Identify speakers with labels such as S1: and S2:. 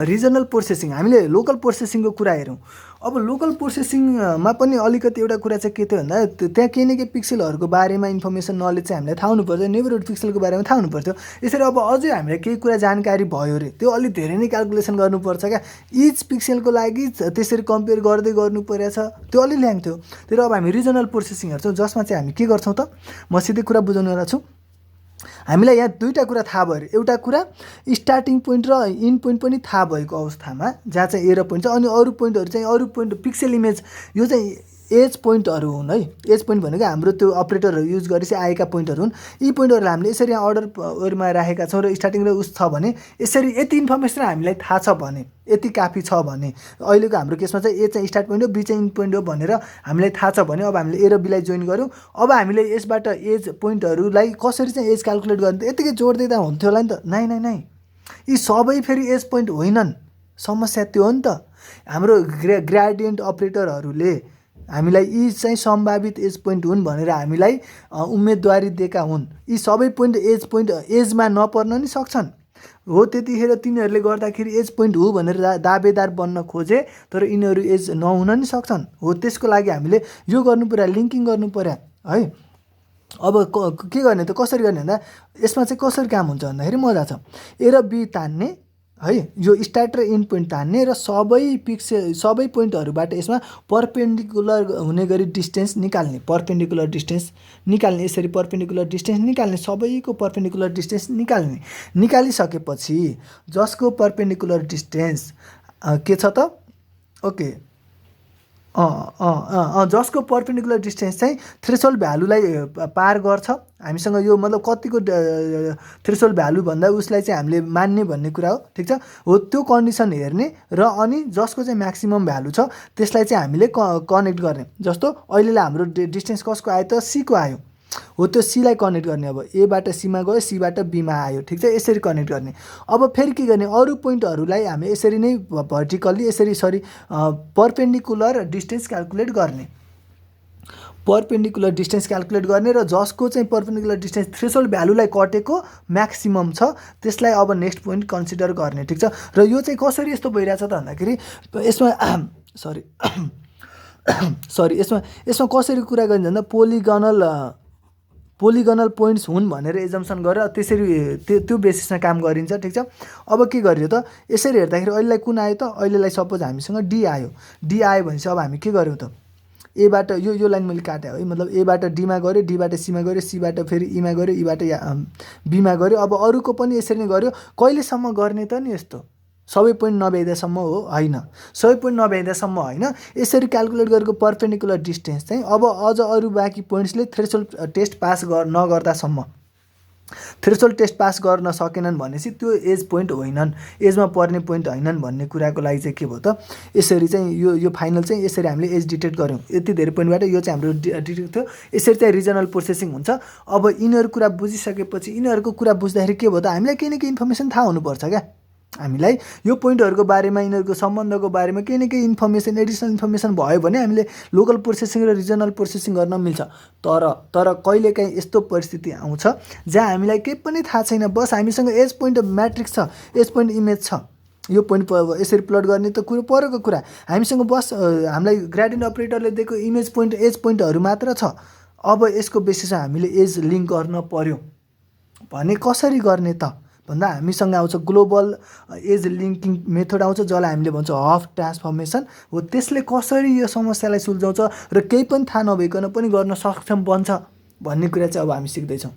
S1: Regional processing, हामीले local प्रोसेसिङको कुरा हेरौँ। अब लोकल प्रोसेसिङमा पनि अलिकति एउटा कुरा चाहिँ के थियो भन्दा त्यहाँ केही न केही पिक्सलहरूको बारेमा इन्फर्मेसन नलेज चाहिँ हामीलाई थाहा हुनुपर्छ, नेबरहुड पिक्सलको बारेमा थाहा हुनुपर्थ्यो। यसरी अब अझै हामीलाई केही कुरा जानकारी भयो अरे त्यो अलिक धेरै नै क्यालकुलेसन गर्नुपर्छ क्या, इच पिक्सलको लागि त्यसरी कम्पेयर गर्दै गर्नु परेछ, त्यो अलिक ल्याङ्थ्यो। तर अब हामी रिजनल प्रोसेसिङ हेर्छौँ जसमा चाहिँ हामी के गर्छौँ त, म सिधै कुरा बुझाउनेवाला छु। हामीलाई यहाँ दुईवटा कुरा थाहा भयो अरे, एउटा कुरा स्टार्टिङ पोइन्ट र इन्ड पोइन्ट पनि थाहा भएको अवस्थामा जहाँ चाहिँ ए र पोइन्ट छ, अनि अरू पोइन्टहरू चाहिँ अरू पोइन्ट पिक्सल इमेज, यो चाहिँ एज पोइन्टहरू हुन् है। एज पोइन्ट भनेको हाम्रो त्यो अपरेटरहरू युज गरेपछि आएका पोइन्टहरू हुन्। यी पोइन्टहरूलाई हामीले यसरी यहाँ अर्डरमा राखेका छौँ र स्टार्टिङ र उस छ भने यसरी यति इन्फर्मेसन हामीलाई थाहा छ भने, यति काफी छ भने, अहिलेको हाम्रो केसमा चाहिँ ए चाहिँ स्टार्ट पोइन्ट हो, बी चाहिँ इन्ड पोइन्ट हो भनेर हामीलाई थाहा छ भने अब हामीले ए र बीलाई जोइन गऱ्यौँ। अब हामीले यसबाट एज पोइन्टहरूलाई कसरी चाहिँ एज क्यालकुलेट गर्ने, यतिकै जोड दिँदा हुन्थ्यो होला नि त। नै, यी सबै फेरि एज पोइन्ट होइनन्। समस्या त्यो हो नि त, हाम्रो ग्रेडियन्ट अपरेटरहरूले हामीलाई यी चाहिँ सम्भावित एज पोइन्ट हुन् भनेर हामीलाई उम्मेदवारी दिएका हुन्। यी सबै पोइन्ट एज पोइन्ट एजमा नपर्न नि सक्छन्। हो त्यतिखेर तिनीहरूले गर्दाखेरि एज पोइन्ट हो भनेर दावेदार बन्न खोजे, तर यिनीहरू एज नहुन नि सक्छन्। हो त्यसको लागि हामीले यो गर्नु पर्यो, लिङ्किङ गर्नु पर्यो है। अब के गर्ने त, कसरी गर्ने भन्दा यसमा चाहिँ कसरी काम हुन्छ भन्दाखेरि मजा छ। ए र बी तान्ने है, यो स्टार्ट र इन्ड पोइन्ट तान्ने र सबै पोइन्टहरूबाट यसमा पर्पेन्डिकुलर हुने गरी डिस्टेन्स निकाल्ने, पर्पेन्डिकुलर डिस्टेन्स निकाल्ने, यसरी पर्पेन्डिकुलर डिस्टेन्स निकाल्ने, सबैको पर्पेन्डिकुलर डिस्टेन्स निकाल्ने। निकालिसकेपछि जसको पर्पेन्डिकुलर डिस्टेन्स के छ त, ओके जसको पर्पेन्डिकुलर डिस्टेन्स चाहिँ थ्रेसोल्ड भ्यालुलाई पार गर्छ, हामीसँग यो मतलब कतिको थ्रेसोल्ड भ्यालु भन्दा उसलाई चाहिँ हामीले मान्ने भन्ने कुरा हो, ठिक छ। हो त्यो कन्डिसन हेर्ने र अनि जसको चाहिँ म्याक्सिमम भ्यालु छ त्यसलाई चाहिँ हामीले कनेक्ट गर्ने। जस्तो अहिलेलाई हाम्रो डिस्टेन्स कसको आयो त, सीको आयो। हो त्यो सीलाई कनेक्ट गर्ने, अब एबाट सीमा गयो, सीबाट बीमा आयो, ठिक छ। यसरी कनेक्ट गर्ने। अब फेरि के गर्ने, अरू पोइन्टहरूलाई हामी यसरी नै भर्टिकल्ली यसरी पर्पेन्डिकुलर डिस्टेन्स क्यालकुलेट गर्ने, पर्पेन्डिकुलर डिस्टेन्स क्यालकुलेट गर्ने र जसको चाहिँ पर्पेन्डिकुलर डिस्टेन्स थ्रेसोल्ड भ्यालुलाई कटेको म्याक्सिमम छ त्यसलाई अब नेक्स्ट पोइन्ट कन्सिडर गर्ने, ठिक छ। र यो चाहिँ कसरी यस्तो भइरहेछ त भन्दाखेरि यसमा यसमा कसरी कुरा गरिन्छ भन्दा पोलिगनल पोइन्ट्स हुन् भनेर एजम्सन गरेर त्यसरी त्यो बेसिसमा काम गरिन्छ, ठिक छ। अब के गरियो त, यसरी हेर्दाखेरि अहिलेलाई कुन आयो त, अहिलेलाई सपोज हामीसँग डी आयो। डी आयो भनेपछि अब हामी के गर्यौँ त, एबाट यो लाइन मैले काटेँ है, मतलब एबाट डीमा गऱ्यो, डीबाट सीमा गऱ्यो, सीबाट फेरि ईमा गऱ्यो, ईबाट बीमा गऱ्यो। अब अरूको पनि यसरी नै गऱ्यो। कहिलेसम्म गर्ने त नि यस्तो, सबै पोइन्ट नभ्याइदासम्म हो होइन, सबै पोइन्ट नभ्याइदासम्म होइन। यसरी क्यालकुलेट गरेको पर्पेन्डिकुलर डिस्टेन्स चाहिँ अब अझ अरू बाँकी पोइन्ट्सले थ्रेसोल्ड टेस्ट पास नगर्दासम्म, थ्रेसोल्ड टेस्ट पास गर्न सकेनन् भनेपछि त्यो एज पोइन्ट होइनन्, एजमा पर्ने पोइन्ट होइनन् भन्ने कुराको लागि चाहिँ के भयो त, यसरी चाहिँ यो फाइनल चाहिँ यसरी हामीले एज डिटेक्ट गऱ्यौँ। यति धेरै पोइन्टबाट यो चाहिँ हाम्रो डिटेक्ट थियो। यसरी चाहिँ रिजनल प्रोसेसिङ हुन्छ। अब यिनीहरू कुरा बुझिसकेपछि यिनीहरूको कुरा बुझ्दाखेरि के भयो त, हामीलाई केही न केही इन्फर्मेसन थाहा हुनुपर्छ क्या। हामीलाई यो पोइन्टहरूको बारेमा, यिनीहरूको सम्बन्धको बारेमा केही न केही इन्फर्मेसन, एडिसनल इन्फर्मेसन भयो भने हामीले लोकल प्रोसेसिङ र रिजनल प्रोसेसिङ गर्न मिल्छ। तर कहिलेकाहीँ यस्तो परिस्थिति आउँछ जहाँ हामीलाई केही पनि थाहा छैन, बस हामीसँग एज पोइन्ट म्याट्रिक्स छ, एज पोइन्ट इमेज छ, यो पोइन्ट यसरी प्लट गर्ने त कुरो परेको कुरा। हामीसँग बस हामीलाई ग्रेडियन्ट अपरेटरले दिएको इमेज पोइन्ट, एज पोइन्टहरू मात्र छ। अब यसको बेसिसमा हामीले एज लिङ्क गर्न पर्यो भने कसरी गर्ने त भन्दा हामीसँग आउँछ ग्लोबल एज लिङ्किङ मेथड आउँछ, जसलाई हामीले भन्छौँ हाफ ट्रान्सफर्मेसन। हो त्यसले कसरी यो समस्यालाई सुल्झाउँछ र केही पनि थाहा नभइकन पनि गर्न सक्षम बन्छ भन्ने कुरा चाहिँ अब हामी सिक्दैछौँ।